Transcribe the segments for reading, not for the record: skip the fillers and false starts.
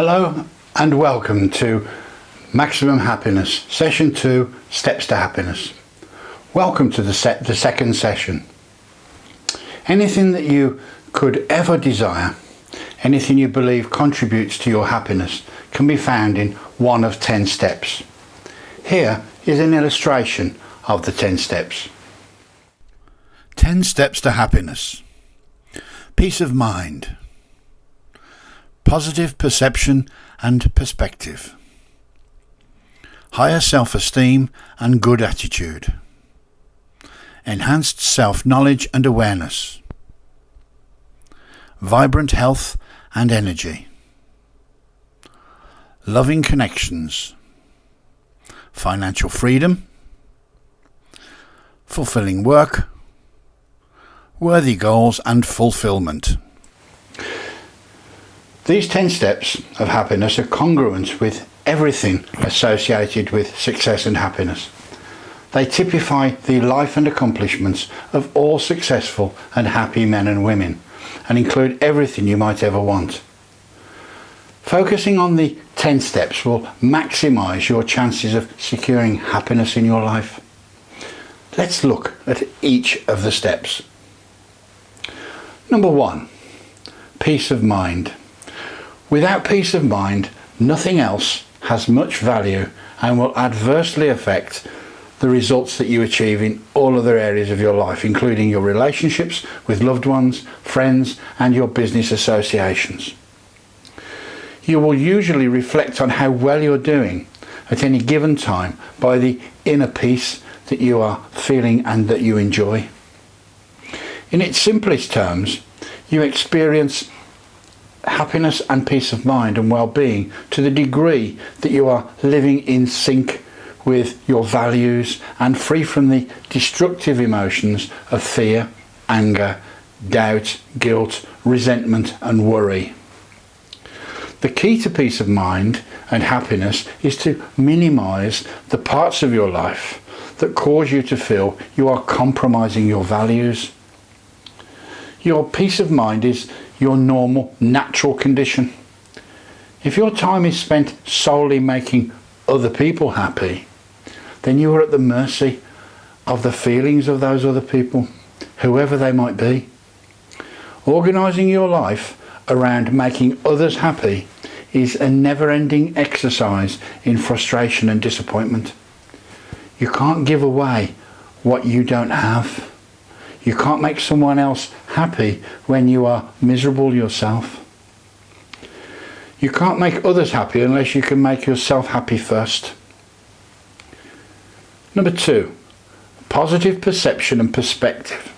Hello and welcome to Maximum Happiness, Session 2, Steps to Happiness. Welcome to the second session. Anything that you could ever desire, anything you believe contributes to your happiness, can be found in one of 10 steps. Here is an illustration of the 10 steps. 10 steps to happiness. Peace of mind. Positive perception and perspective. Higher self-esteem and good attitude. Enhanced self-knowledge and awareness. Vibrant health and energy. Loving connections. Financial freedom. Fulfilling work. Worthy goals and fulfillment. These 10 steps of happiness are congruent with everything associated with success and happiness. They typify the life and accomplishments of all successful and happy men and women, and include everything you might ever want. Focusing on the 10 steps will maximise your chances of securing happiness in your life. Let's look at each of the steps. Number 1, peace of mind. Without peace of mind, nothing else has much value and will adversely affect the results that you achieve in all other areas of your life, including your relationships with loved ones, friends, and your business associations. You will usually reflect on how well you're doing at any given time by the inner peace that you are feeling and that you enjoy. In its simplest terms, you experience happiness and peace of mind and well-being to the degree that you are living in sync with your values and free from the destructive emotions of fear, anger, doubt, guilt, resentment and worry. The key to peace of mind and happiness is to minimise the parts of your life that cause you to feel you are compromising your values. Your peace of mind is your normal, natural condition. If your time is spent solely making other people happy, then you are at the mercy of the feelings of those other people, whoever they might be. Organising your life around making others happy is a never-ending exercise in frustration and disappointment. You can't give away what you don't have. You can't make someone else happy when you are miserable yourself. You can't make others happy unless you can make yourself happy first. Number 2, positive perception and perspective.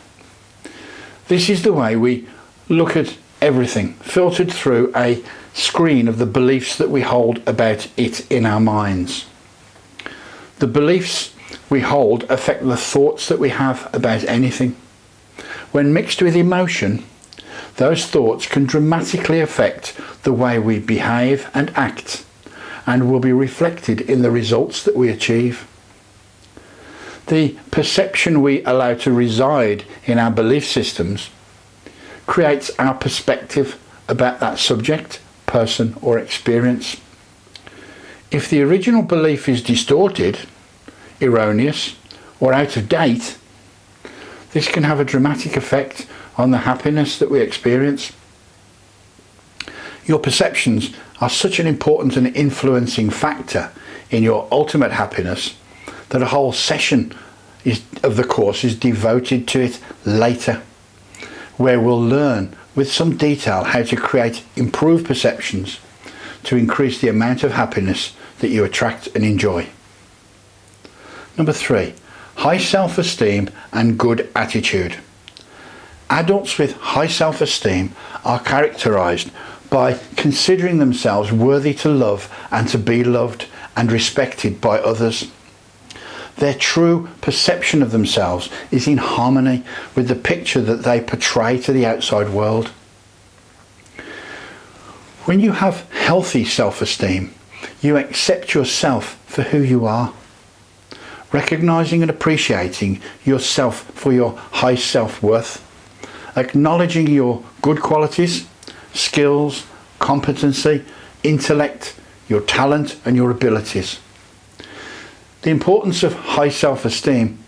This is the way we look at everything, filtered through a screen of the beliefs that we hold about it in our minds. The beliefs we hold affect the thoughts that we have about anything. When mixed with emotion, those thoughts can dramatically affect the way we behave and act, and will be reflected in the results that we achieve. The perception we allow to reside in our belief systems creates our perspective about that subject, person, or experience. If the original belief is distorted, erroneous, or out of date, this can have a dramatic effect on the happiness that we experience. Your perceptions are such an important and influencing factor in your ultimate happiness that a whole session of the course is devoted to it later, where we'll learn with some detail how to create improved perceptions to increase the amount of happiness that you attract and enjoy. Number 3, high self-esteem and good attitude. Adults with high self-esteem are characterised by considering themselves worthy to love and to be loved and respected by others. Their true perception of themselves is in harmony with the picture that they portray to the outside world. When you have healthy self-esteem, you accept yourself for who you are, recognising and appreciating yourself for your high self-worth, acknowledging your good qualities, skills, competency, intellect, your talent and your abilities. The importance of high self-esteem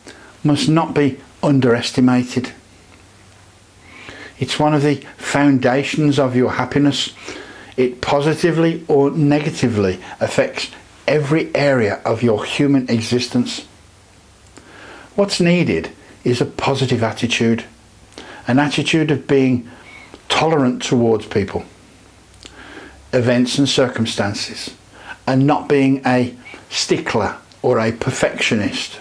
must not be underestimated. It's one of the foundations of your happiness. It positively or negatively affects every area of your human existence. What's needed is a positive attitude, an attitude of being tolerant towards people, events and circumstances, and not being a stickler or a perfectionist.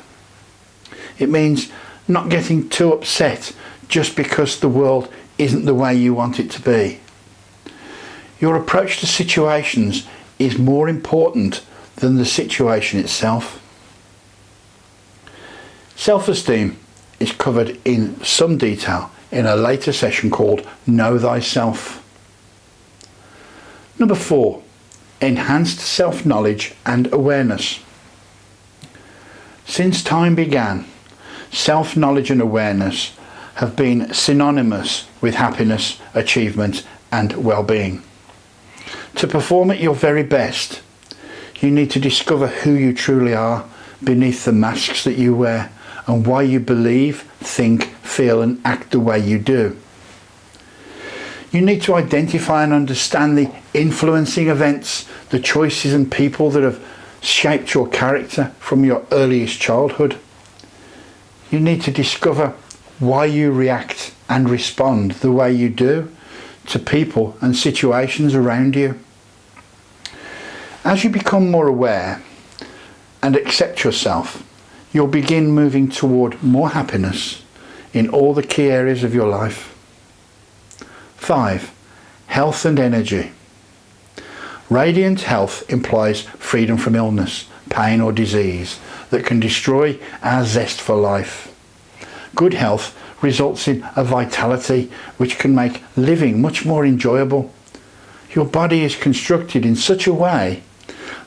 It means not getting too upset just because the world isn't the way you want it to be. Your approach to situations is more important than the situation itself. Self-esteem is covered in some detail in a later session called Know Thyself. Number 4, enhanced self-knowledge and awareness. Since time began, self-knowledge and awareness have been synonymous with happiness, achievement and well-being. To perform at your very best, you need to discover who you truly are beneath the masks that you wear and why you believe, think, feel and act the way you do. You need to identify and understand the influencing events, the choices and people that have shaped your character from your earliest childhood. You need to discover why you react and respond the way you do to people and situations around you. As you become more aware and accept yourself, you'll begin moving toward more happiness in all the key areas of your life. 5. Health and energy. Radiant health implies freedom from illness, pain or disease that can destroy our zest for life. Good health results in a vitality which can make living much more enjoyable. Your body is constructed in such a way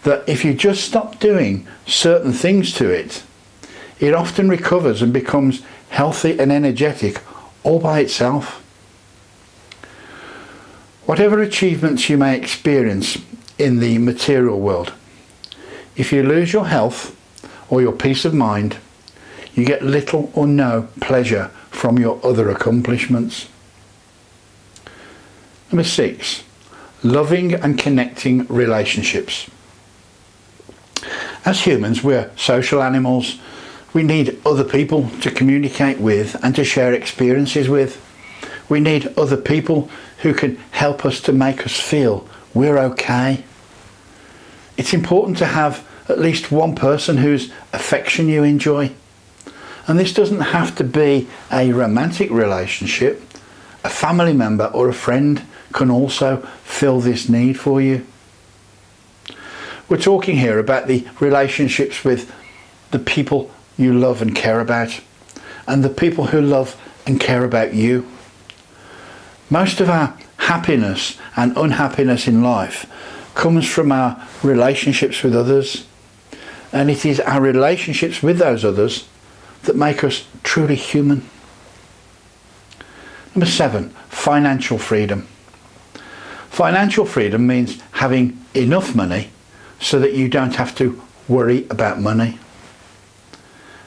that if you just stop doing certain things to it, it often recovers and becomes healthy and energetic all by itself. Whatever achievements you may experience in the material world, if you lose your health or your peace of mind, you get little or no pleasure from your other accomplishments. Number 6, loving and connecting relationships. As humans, we're social animals. We need other people to communicate with and to share experiences with. We need other people who can help us to make us feel we're okay. It's important to have at least one person whose affection you enjoy. And this doesn't have to be a romantic relationship. A family member or a friend can also fill this need for you. We're talking here about the relationships with the people you love and care about, and the people who love and care about you. Most of our happiness and unhappiness in life comes from our relationships with others, and it is our relationships with those others that make us truly human. Number 7, financial freedom. Financial freedom means having enough money so that you don't have to worry about money.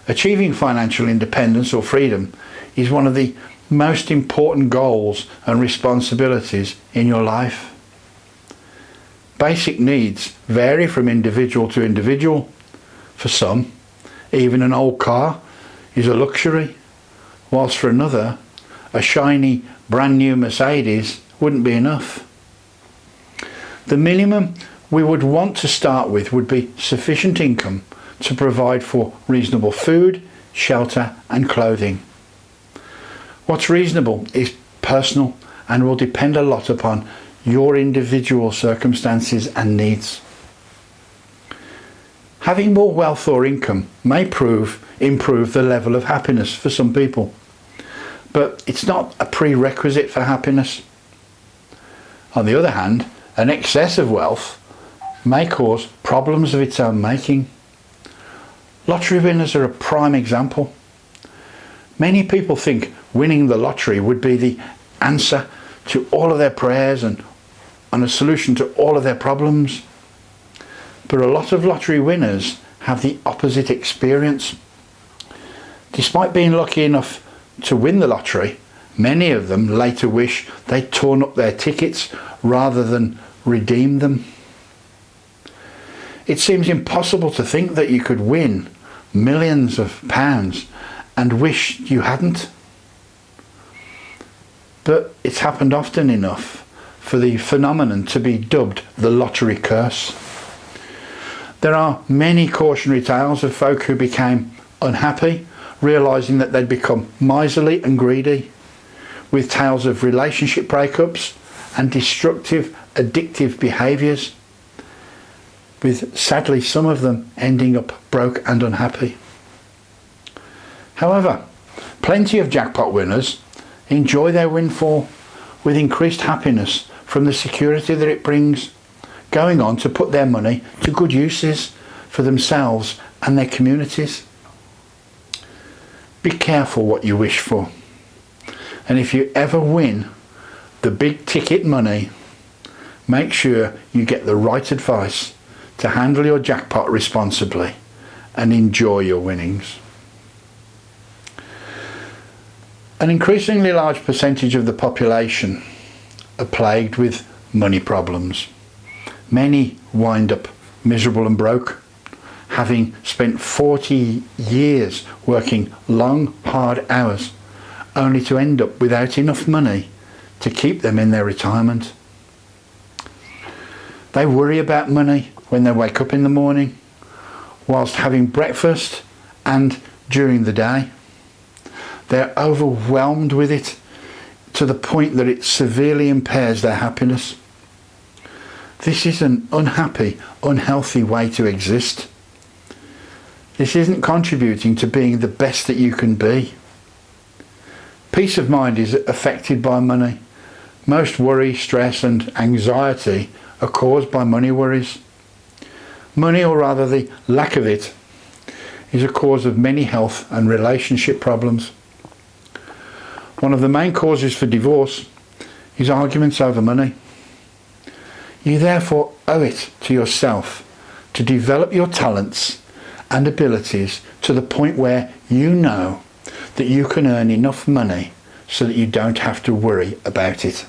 Achieving financial independence or freedom is one of the most important goals and responsibilities in your life. Basic needs vary from individual to individual. For some, even an old car is a luxury, whilst for another, a shiny brand new Mercedes wouldn't be enough. The minimum we would want to start with would be sufficient income to provide for reasonable food, shelter and clothing. What's reasonable is personal and will depend a lot upon your individual circumstances and needs. Having more wealth or income may improve the level of happiness for some people, but it's not a prerequisite for happiness. On the other hand, an excess of wealth may cause problems of its own making. Lottery winners are a prime example. Many people think winning the lottery would be the answer to all of their prayers and on a solution to all of their problems. But a lot of lottery winners have the opposite experience. Despite being lucky enough to win the lottery, many of them later wish they'd torn up their tickets rather than redeem them. It seems impossible to think that you could win millions of pounds and wish you hadn't. But it's happened often enough for the phenomenon to be dubbed the lottery curse. There are many cautionary tales of folk who became unhappy, realising that they'd become miserly and greedy, with tales of relationship breakups and destructive, addictive behaviours, with sadly some of them ending up broke and unhappy. However, plenty of jackpot winners enjoy their windfall with increased happiness from the security that it brings, going on to put their money to good uses for themselves and their communities. Be careful what you wish for, and if you ever win the big ticket money, make sure you get the right advice to handle your jackpot responsibly and enjoy your winnings. An increasingly large percentage of the population are plagued with money problems. Many wind up miserable and broke, having spent 40 years working long, hard hours, only to end up without enough money to keep them in their retirement. They worry about money when they wake up in the morning, whilst having breakfast and during the day. They're overwhelmed with it to the point that it severely impairs their happiness. This is an unhappy, unhealthy way to exist. This isn't contributing to being the best that you can be. Peace of mind is affected by money. Most worry, stress and anxiety are caused by money worries. Money, or rather the lack of it, is a cause of many health and relationship problems. One of the main causes for divorce is arguments over money. You therefore owe it to yourself to develop your talents and abilities to the point where you know that you can earn enough money so that you don't have to worry about it.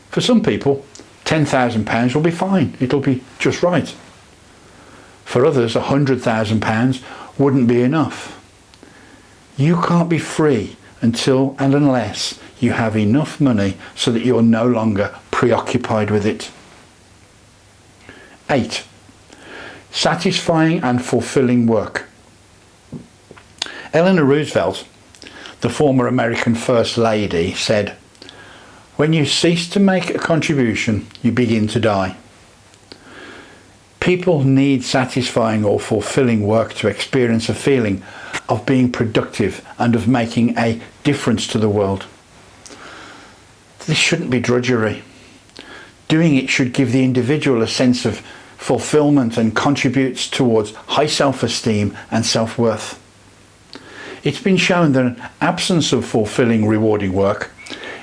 For some people, £10,000 will be fine. It'll be just right. For others, £100,000 wouldn't be enough. You can't be free until and unless you have enough money so that you're no longer preoccupied with it. 8. Satisfying and fulfilling work. Eleanor Roosevelt, the former American First Lady, said, "When you cease to make a contribution, you begin to die." People need satisfying or fulfilling work to experience a feeling of being productive and of making a difference to the world. This shouldn't be drudgery. Doing it should give the individual a sense of fulfillment and contributes towards high self-esteem and self-worth. It's been shown that an absence of fulfilling, rewarding work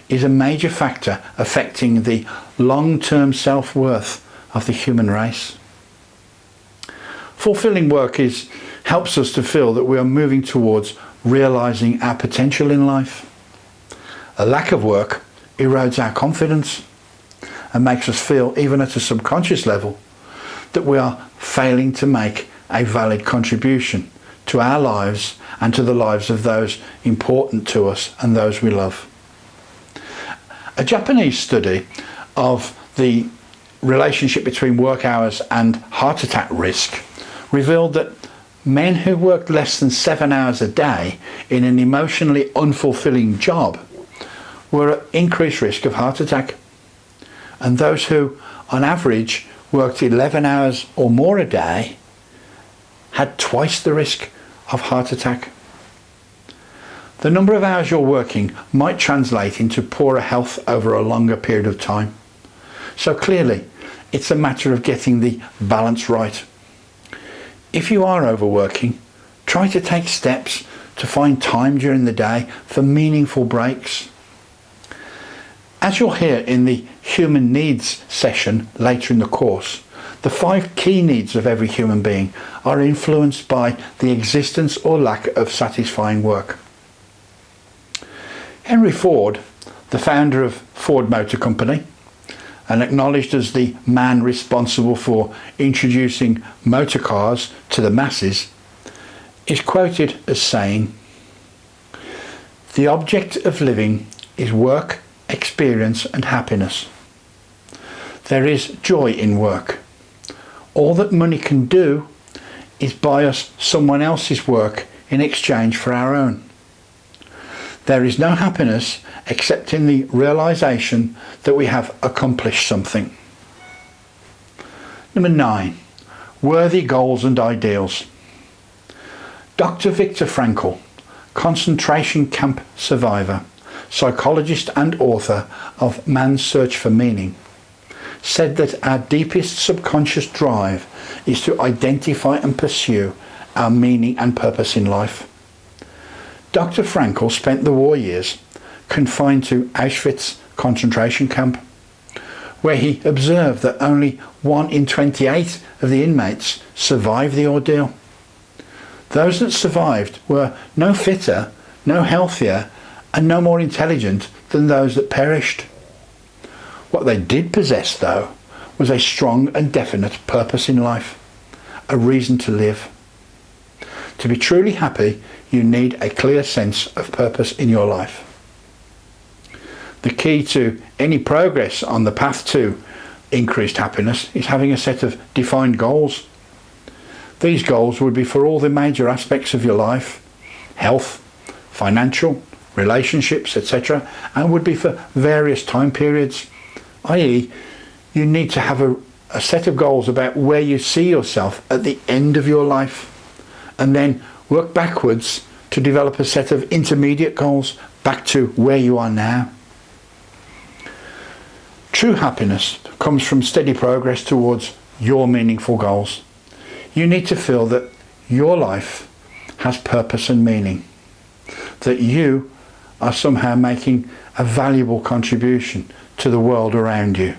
is a major factor affecting the long-term self-worth of the human race. Fulfilling work helps us to feel that we are moving towards realising our potential in life. A lack of work erodes our confidence and makes us feel, even at a subconscious level, that we are failing to make a valid contribution to our lives and to the lives of those important to us and those we love. A Japanese study of the relationship between work hours and heart attack risk revealed that men who worked less than 7 hours a day in an emotionally unfulfilling job were at increased risk of heart attack, and those who on average worked 11 hours or more a day had twice the risk of heart attack. The number of hours you're working might translate into poorer health over a longer period of time. So clearly, it's a matter of getting the balance right. If you are overworking, try to take steps to find time during the day for meaningful breaks. As you'll hear in the human needs session later in the course, the 5 key needs of every human being are influenced by the existence or lack of satisfying work. Henry Ford, the founder of Ford Motor Company, and acknowledged as the man responsible for introducing motor cars to the masses, is quoted as saying, "The object of living is work, experience and happiness. There is joy in work. All that money can do is buy us someone else's work in exchange for our own. There is no happiness except in the realization that we have accomplished something." Number 9. Worthy goals and ideals. Dr. Viktor Frankl, concentration camp survivor, psychologist and author of Man's Search for Meaning, said that our deepest subconscious drive is to identify and pursue our meaning and purpose in life. Dr. Frankl spent the war years confined to Auschwitz concentration camp, where he observed that only 1 in 28 of the inmates survived the ordeal. Those that survived were no fitter, no healthier, and no more intelligent than those that perished. What they did possess, though, was a strong and definite purpose in life, a reason to live. To be truly happy, you need a clear sense of purpose in your life. The key to any progress on the path to increased happiness is having a set of defined goals. These goals would be for all the major aspects of your life, health, financial, relationships, etc., and would be for various time periods, i.e., you need to have a set of goals about where you see yourself at the end of your life, and then work backwards to develop a set of intermediate goals back to where you are now. True happiness comes from steady progress towards your meaningful goals. You need to feel that your life has purpose and meaning, that you are somehow making a valuable contribution to the world around you.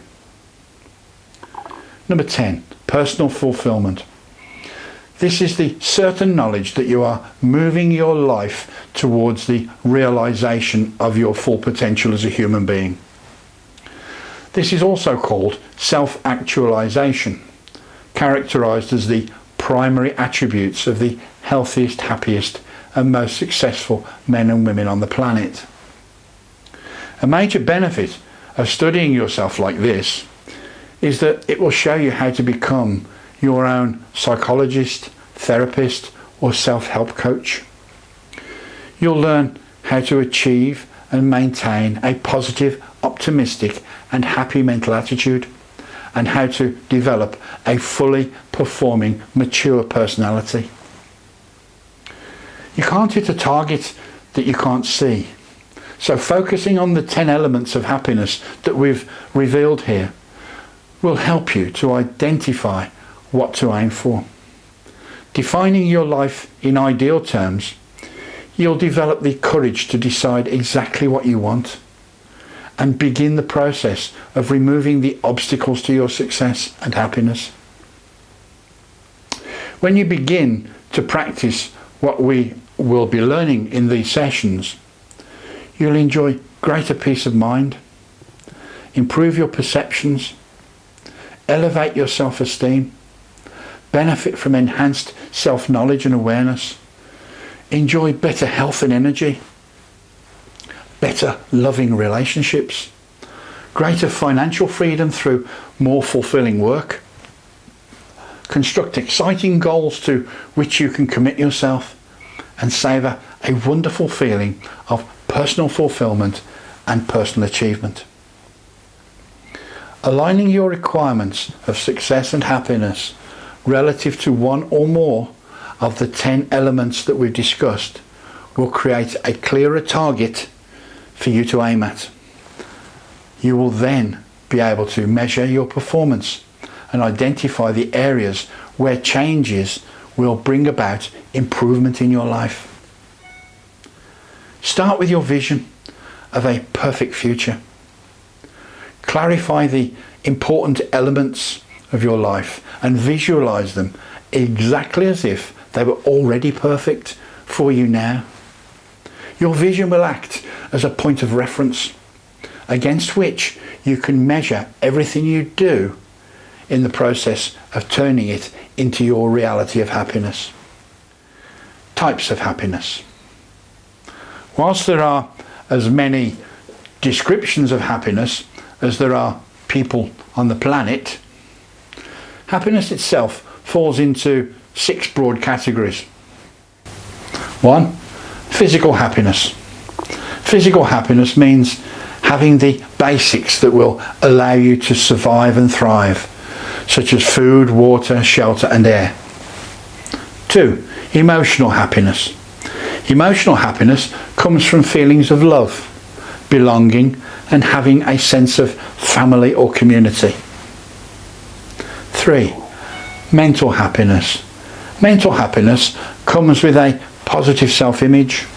Number 10, personal fulfillment. This is the certain knowledge that you are moving your life towards the realization of your full potential as a human being. This is also called self-actualization, characterized as the primary attributes of the healthiest, happiest and most successful men and women on the planet. A major benefit of studying yourself like this is that it will show you how to become your own psychologist, therapist or self-help coach. You'll learn how to achieve and maintain a positive, optimistic and happy mental attitude, and how to develop a fully performing, mature personality. You can't hit a target that you can't see. So focusing on the 10 elements of happiness that we've revealed here will help you to identify what to aim for. Defining your life in ideal terms, you'll develop the courage to decide exactly what you want and begin the process of removing the obstacles to your success and happiness. When you begin to practice what we will be learning in these sessions, you'll enjoy greater peace of mind, improve your perceptions, elevate your self-esteem, benefit from enhanced self-knowledge and awareness, enjoy better health and energy, better loving relationships, greater financial freedom through more fulfilling work, construct exciting goals to which you can commit yourself, and savour a wonderful feeling of personal fulfillment and personal achievement. Aligning your requirements of success and happiness relative to one or more of the 10 elements that we've discussed will create a clearer target for you to aim at. You will then be able to measure your performance and identify the areas where changes will bring about improvement in your life. Start with your vision of a perfect future. Clarify the important elements of your life and visualize them exactly as if they were already perfect for you now. Your vision will act as a point of reference against which you can measure everything you do in the process of turning it into your reality of happiness. Types of happiness. Whilst there are as many descriptions of happiness as there are people on the planet, happiness itself falls into 6 broad categories. 1. Physical happiness. Physical happiness means having the basics that will allow you to survive and thrive, such as food, water, shelter and air. 2. Emotional happiness. Emotional happiness comes from feelings of love, belonging and having a sense of family or community. 3. Mental happiness. Mental happiness comes with a positive self-image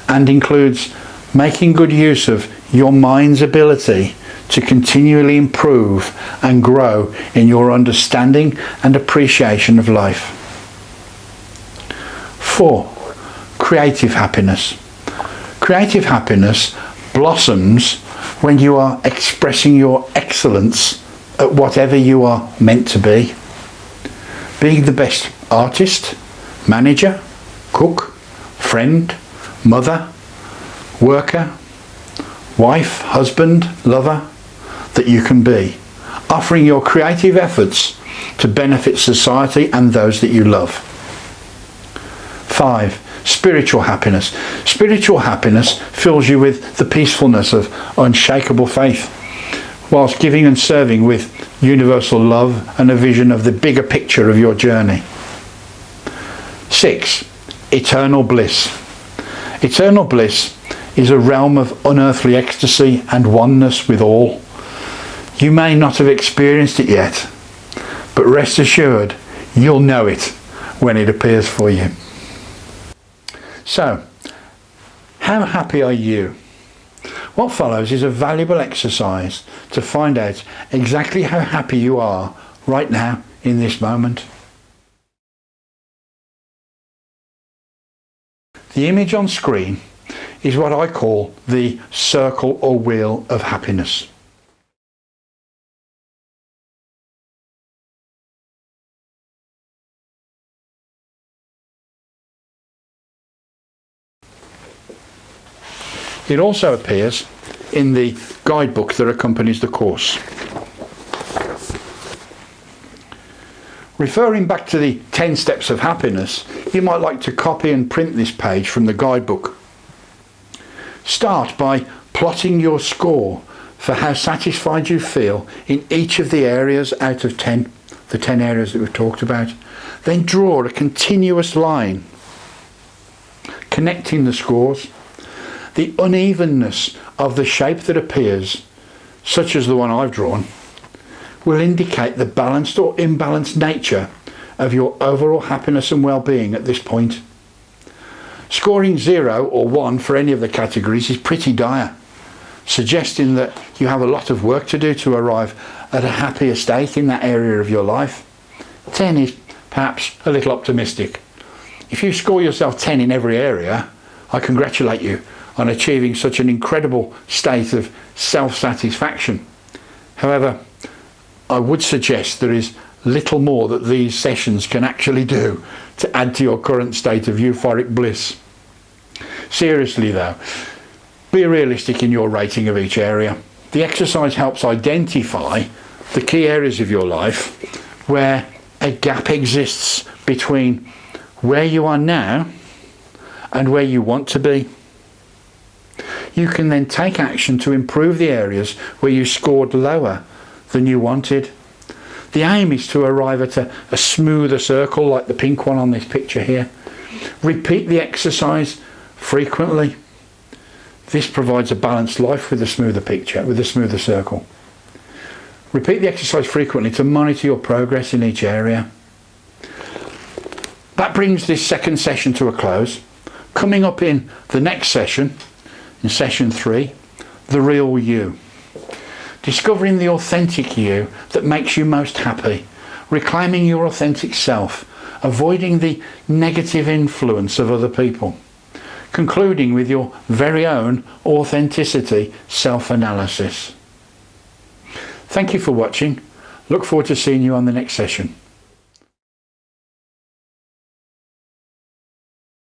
and includes making good use of your mind's ability to continually improve and grow in your understanding and appreciation of life. 4. Creative happiness. Creative happiness blossoms when you are expressing your excellence at whatever you are meant to be. Being the best artist, manager, cook, friend, mother, worker, wife, husband, lover that you can be, offering your creative efforts to benefit society and those that you love. 5. Spiritual happiness. Spiritual happiness fills you with the peacefulness of unshakable faith, whilst giving and serving with universal love and a vision of the bigger picture of your journey. 6. Eternal bliss. Eternal bliss is a realm of unearthly ecstasy and oneness with all. You may not have experienced it yet, but rest assured you'll know it when it appears for you. So, how happy are you? What follows is a valuable exercise to find out exactly how happy you are right now in this moment. The image on screen is what I call the circle or wheel of happiness. It also appears in the guidebook that accompanies the course. Referring back to the 10 steps of happiness, you might like to copy and print this page from the guidebook. Start by plotting your score for how satisfied you feel in each of the areas out of 10, the 10 areas that we've talked about. Then draw a continuous line connecting the scores. The unevenness of the shape that appears, such as the one I've drawn, will indicate the balanced or imbalanced nature of your overall happiness and well-being at this point. Scoring 0 or 1 for any of the categories is pretty dire, suggesting that you have a lot of work to do to arrive at a happier state in that area of your life. 10 is perhaps a little optimistic. If you score yourself 10 in every area, I congratulate you on achieving such an incredible state of self-satisfaction. However, I would suggest there is little more that these sessions can actually do to add to your current state of euphoric bliss. Seriously though, be realistic in your rating of each area. The exercise helps identify the key areas of your life where a gap exists between where you are now and where you want to be. You can then take action to improve the areas where you scored lower than you wanted. The aim is to arrive at a smoother circle like the pink one on this picture here. Repeat the exercise frequently. This provides a balanced life with a smoother picture, with a smoother circle. Repeat the exercise frequently to monitor your progress in each area. That brings this second session to a close. Coming up in the next session, in session 3, the real you. discovering the authentic you that makes you most happy, reclaiming your authentic self, avoiding the negative influence of other people, concluding with your very own authenticity self-analysis. Thank you for watching. Look forward to seeing you on the next session.